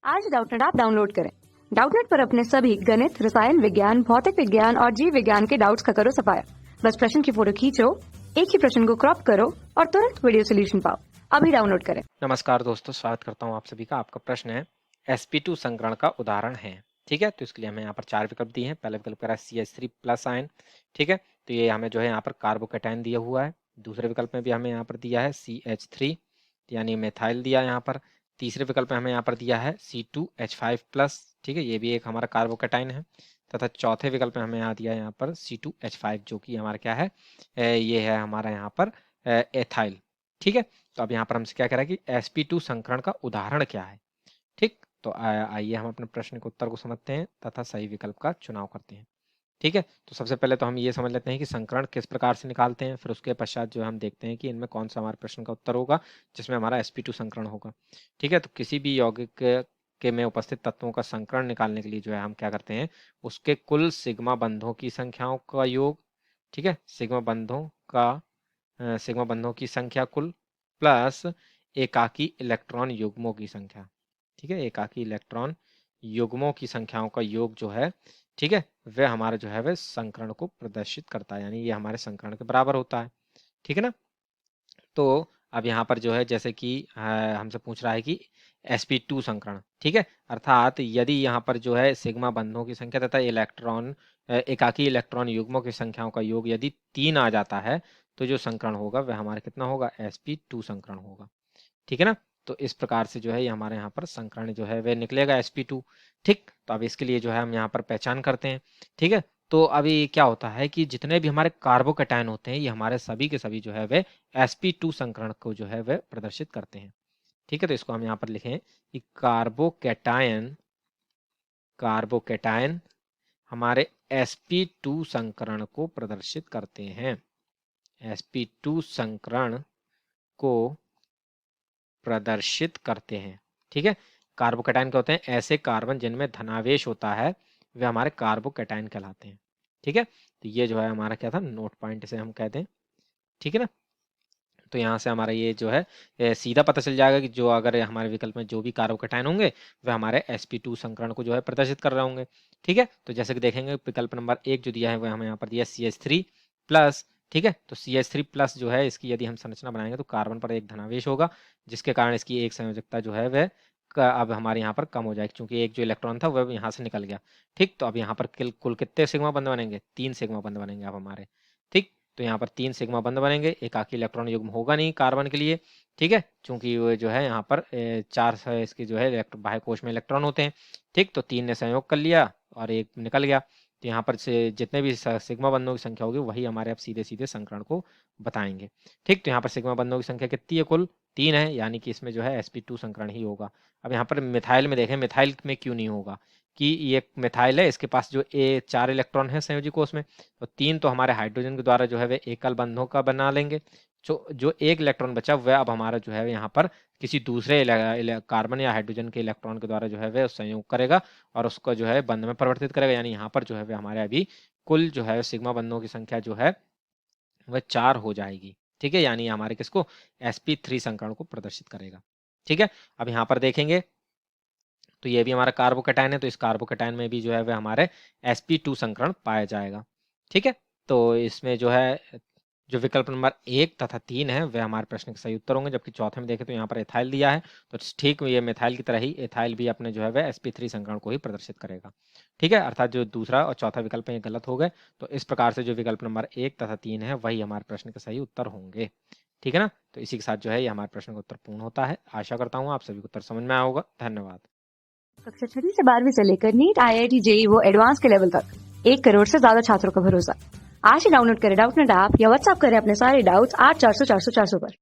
आज Doubtnut app download करें। Doubtnut पर अपने सभी गणित, रसायन विज्ञान, भौतिक विज्ञान और जीव विज्ञान के डाउट्स का करो सफाया। बस प्रश्न की फोटो खींचो, एक ही प्रश्न को क्रॉप करो और तुरंत वीडियो सोल्यूशन पाओ। अभी डाउनलोड करें। नमस्कार दोस्तों, स्वागत करता हूं आप सभी का। आपका प्रश्न है sp2 संकरण का उदाहरण है। ठीक है, तो इसके लिए हमें यहाँ पर 4 विकल्प दिए हैं। पहला विकल्प कह रहा है CH3 प्लस आयन। ठीक है, तो ये हमें जो है यहाँ पर कार्बोकेटाइन दिया हुआ है। दूसरे विकल्प में भी हमें यहाँ पर दिया है CH3 यानी मेथाइल दिया यहाँ पर। तीसरे विकल्प में हमें यहाँ पर दिया है C2H5 प्लस। ठीक है, ये भी एक हमारा कार्बोकेटाइन है। तथा चौथे विकल्प में हमें यहाँ दिया है यहाँ पर C2H5 जो कि हमारा क्या है, ये है हमारा यहाँ पर एथाइल। ठीक है, तो अब यहाँ पर हमसे क्या कह रहा है कि sp2 संकरण का उदाहरण क्या है। ठीक, तो आइए हम अपने प्रश्न के उत्तर को समझते हैं तथा सही विकल्प का चुनाव करते हैं। ठीक है, तो सबसे पहले तो हम ये समझ लेते हैं कि संकरण किस प्रकार से निकालते हैं, फिर उसके पश्चात जो हम देखते हैं कि इनमें कौन सा हमारे प्रश्न का उत्तर होगा जिसमें हमारा sp2 संकरण होगा। ठीक है, तो किसी भी यौगिक के में उपस्थित तत्वों का संकरण निकालने के लिए जो है हम क्या करते हैं, उसके कुल सिग्मा बंधों की संख्याओं का योग। ठीक है, सिग्मा बंधों की संख्या कुल प्लस एकाकी इलेक्ट्रॉन युग्मों की संख्या। ठीक है, एकाकी इलेक्ट्रॉन युग्मों की संख्याओं का योग जो है, ठीक है, वह हमारा जो है वह संकरण को प्रदर्शित करता है, यानी ये हमारे संकरण के बराबर होता है। ठीक है ना। तो अब यहाँ पर जो है जैसे कि हमसे पूछ रहा है कि sp2 संकरण। ठीक है, अर्थात यदि यहाँ पर जो है सिग्मा बंधों की संख्या तथा एकाकी इलेक्ट्रॉन युग्मों की संख्याओं का योग यदि 3 आ जाता है तो जो संकरण होगा वह हमारा कितना होगा, sp2 संकरण होगा। ठीक है ना। तो इस प्रकार से जो है ये हमारे यहाँ पर संकरण जो है वह निकलेगा sp2। ठीक, तो अब इसके लिए जो है हम यहाँ पर पहचान करते हैं। ठीक है, तो अभी क्या होता है कि जितने भी हमारे कार्बोकेटाइन होते हैं ये हमारे सभी के सभी जो है वे sp2 संकरण को जो है वह प्रदर्शित करते हैं। ठीक है, तो इसको हम यहाँ पर लिखें कि कार्बोकेटाइन हमारे sp2 संकरण को प्रदर्शित करते हैं। sp2 संकरण को प्रदर्शित करते हैं। ठीक है, कार्बोकेटाइन क्या होते हैं, ऐसे कार्बन जिनमें धनावेश होता है वे हमारे कार्बोकेटाइन कहलाते हैं। ठीक है, तो ये जो है हमारा क्या था, नोट पॉइंट से हम कहते हैं। ठीक है ना। तो यहाँ से हमारा ये जो है सीधा पता चल जाएगा कि जो अगर हमारे विकल्प में जो भी कार्बोकेटाइन होंगे वे हमारे sp2 संकरण को जो है प्रदर्शित कर रहे होंगे। ठीक है, तो जैसे कि देखेंगे विकल्प नंबर 1 जो दिया है वह हमें यहाँ पर दिया CH3 प्लस। ठीक है, तो CH3 प्लस जो है इसकी यदि हम संरचना बनाएंगे तो कार्बन पर एक धनावेश होगा जिसके कारण इसकी एक संयोजकता जो है वह अब हमारे यहाँ पर कम हो जाएगी, क्योंकि एक जो इलेक्ट्रॉन था वह यहाँ से निकल गया। ठीक, तो अब यहाँ पर कुल कितने सिग्मा बंध बनेंगे, 3 सिग्मा बंध बनेंगे अब हमारे। ठीक, तो यहाँ पर 3 सिग्मा बंध बनेंगे, एकाकी इलेक्ट्रॉन युग्म होगा नहीं कार्बन के लिए। ठीक है, क्योंकि वो जो है यहाँ पर 4 इसके जो है बाह्य कोश में इलेक्ट्रॉन होते हैं। ठीक, तो 3 ने संयोग कर लिया और एक निकल गया, तो यहाँ पर से जितने भी सिग्मा बंधों की संख्या होगी वही हमारे अब सीधे सीधे संकरण को बताएंगे। ठीक, तो यहाँ पर सिग्मा बंधों की संख्या कितनी है, कुल 3 है, यानी कि इसमें जो है sp2 संकरण ही होगा। अब यहाँ पर मिथाइल में देखें, मिथाइल में क्यों नहीं होगा कि ये मिथाइल है, इसके पास जो 4 इलेक्ट्रॉन है संयोजी कोष में, तो 3 तो हमारे हाइड्रोजन के द्वारा जो है वे एकल बंधों का बना लेंगे। जो एक इलेक्ट्रॉन बचा वह अब हमारा जो है यहाँ पर किसी दूसरे कार्बन या हाइड्रोजन के इलेक्ट्रॉन के द्वारा जो है वह संयोग करेगा और उसको जो है बंध में परिवर्तित करेगा, यानी यहाँ पर जो है वह हमारे अभी कुल जो है सिग्मा बंधों की संख्या जो है वह 4 हो जाएगी। ठीक है, यानी हमारे किसको, sp3 संकरण को प्रदर्शित करेगा। ठीक है, अब यहाँ पर देखेंगे तो ये भी हमारा कार्बोकेटाइन है, तो इस कार्बोकेटाइन में भी जो है वह हमारे sp2 संकरण पाया जाएगा। ठीक है, तो इसमें जो है जो विकल्प नंबर 1 तथा 3 है वह हमारे प्रश्न के सही उत्तर होंगे, जबकि चौथे में देखें तो यहाँ पर एथाइल दिया है, तो ठीक ये मिथाइल की तरह ही एथाइल भी अपने जो है वह sp3 संकरण को ही प्रदर्शित करेगा। ठीक है, अर्थात जो दूसरा और चौथा विकल्प है ये गलत हो गए, तो इस प्रकार से जो विकल्प नंबर 1 तथा 3 है वही हमारे प्रश्न के सही उत्तर होंगे। ठीक है ना, तो इसी के साथ जो है ये हमारे प्रश्न का उत्तर पूर्ण होता है। आशा करता हूँ आप सभी को उत्तर समझ में आया होगा। धन्यवाद। कक्षा 6 से 12वीं से लेकर नीट, IIT, JEE वो एडवांस के लेवल तक 1 करोड़ से ज्यादा छात्रों का भरोसा। आज ही डाउनलोड करें डाउटनेट ऐप या व्हाट्सएप करें अपने सारे डाउट्स 8400 400 400 पर।